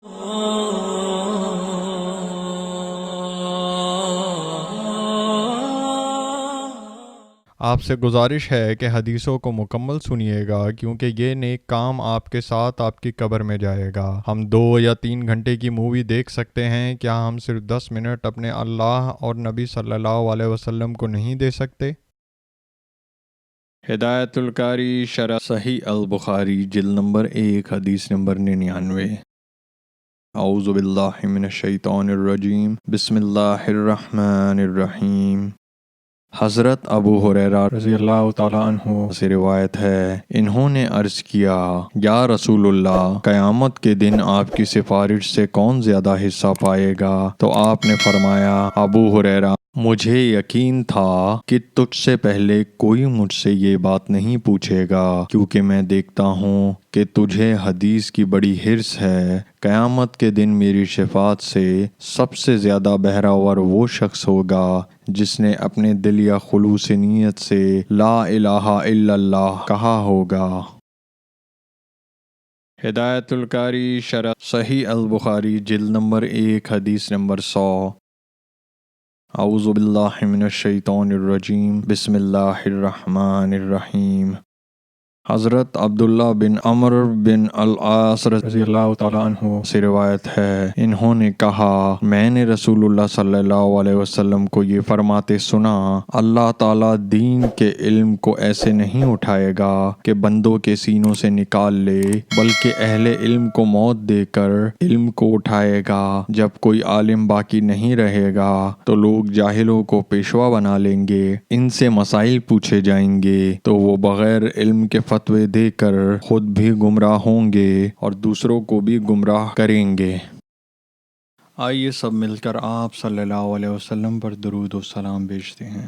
آپ سے گزارش ہے کہ حدیثوں کو مکمل سنیے گا، کیونکہ یہ نیک کام آپ کے ساتھ آپ کی قبر میں جائے گا۔ ہم 2 یا 3 گھنٹے کی مووی دیکھ سکتے ہیں، کیا ہم صرف 10 منٹ اپنے اللہ اور نبی صلی اللہ علیہ وسلم کو نہیں دے سکتے؟ ہدایت القاری شرح صحیح البخاری جلد نمبر 1 حدیث نمبر 99۔ اعوذ باللہ من الشیطان الرجیم، بسم اللہ الرحمن الرحیم۔ حضرت ابو ہریرہ رضی اللہ تعالیٰ عنہ سے روایت ہے، انہوں نے عرض کیا، یا رسول اللہ، قیامت کے دن آپ کی سفارش سے کون زیادہ حصہ پائے گا؟ تو آپ نے فرمایا، ابو ہریرہ، مجھے یقین تھا کہ تجھ سے پہلے کوئی مجھ سے یہ بات نہیں پوچھے گا، کیونکہ میں دیکھتا ہوں کہ تجھے حدیث کی بڑی حرص ہے۔ قیامت کے دن میری شفاعت سے سب سے زیادہ بہراور وہ شخص ہوگا جس نے اپنے دل یا خلوص نیت سے لا الہ الا اللہ کہا ہوگا۔ ہدایت القاری شرح صحیح البخاری جلد نمبر 1 حدیث نمبر 100۔ اعوذ باللہ من الشیطان الرجیم، بسم اللہ الرحمن الرحیم۔ حضرت عبداللہ بن عمرو بن العاص رضی اللہ تعالیٰ عنہ سے روایت ہے، انہوں نے کہا، میں نے رسول اللہ صلی اللہ علیہ وسلم کو یہ فرماتے سنا، اللہ تعالیٰ دین کے علم کو ایسے نہیں اٹھائے گا کہ بندوں کے سینوں سے نکال لے، بلکہ اہل علم کو موت دے کر علم کو اٹھائے گا۔ جب کوئی عالم باقی نہیں رہے گا تو لوگ جاہلوں کو پیشوا بنا لیں گے، ان سے مسائل پوچھے جائیں گے تو وہ بغیر علم کے فتوے دے کر خود بھی گمراہ ہوں گے اور دوسروں کو بھی گمراہ کریں گے۔ آئیے سب مل کر آپ صلی اللہ علیہ وسلم پر درود و سلام بھیجتے ہیں۔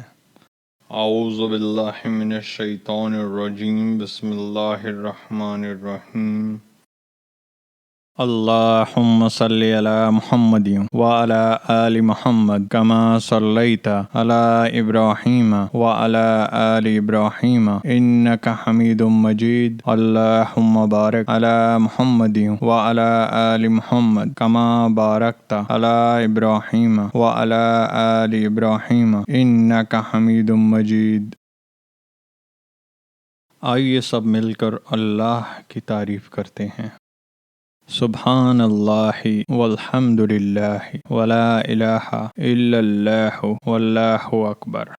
اعوذ باللہ من الشیطان الرجیم، بسم اللہ الرحمن الرحیم۔ اللہم صلی علی محمد وعلی آل محمد کما صلیت علی ابراہیم وعلی آل ابراہیم انک حمید مجید۔ اللہم بارک علی محمد وعلی آل محمد کما بارکت علی ابراہیم وعلی آل ابراہیم انک حمید مجید۔ آئیے سب مل کر اللہ کی تعریف کرتے ہیں۔ سبحان اللہ والحمد للہ ولا الہ الا اللہ واللہ اکبر۔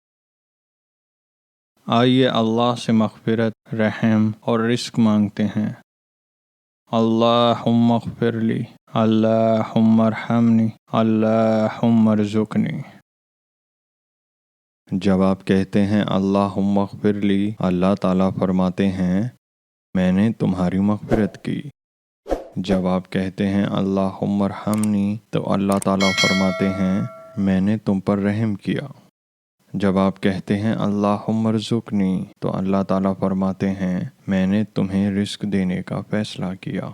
آئیے اللہ سے مغفرت، رحم اور رزق مانگتے ہیں۔ اللہم اغفر لی، اللہم ارحمنی، اللہم ارزقنی۔ جب آپ کہتے ہیں اللہم اغفر لی، اللہ تعالیٰ فرماتے ہیں، میں نے تمہاری مغفرت کی۔ جب آپ کہتے ہیں اللہم ارحمنی، تو اللہ تعالیٰ فرماتے ہیں، میں نے تم پر رحم کیا۔ جب آپ کہتے ہیں اللہم ارزقنی، تو اللہ تعالیٰ فرماتے ہیں، میں نے تمہیں رزق دینے کا فیصلہ کیا۔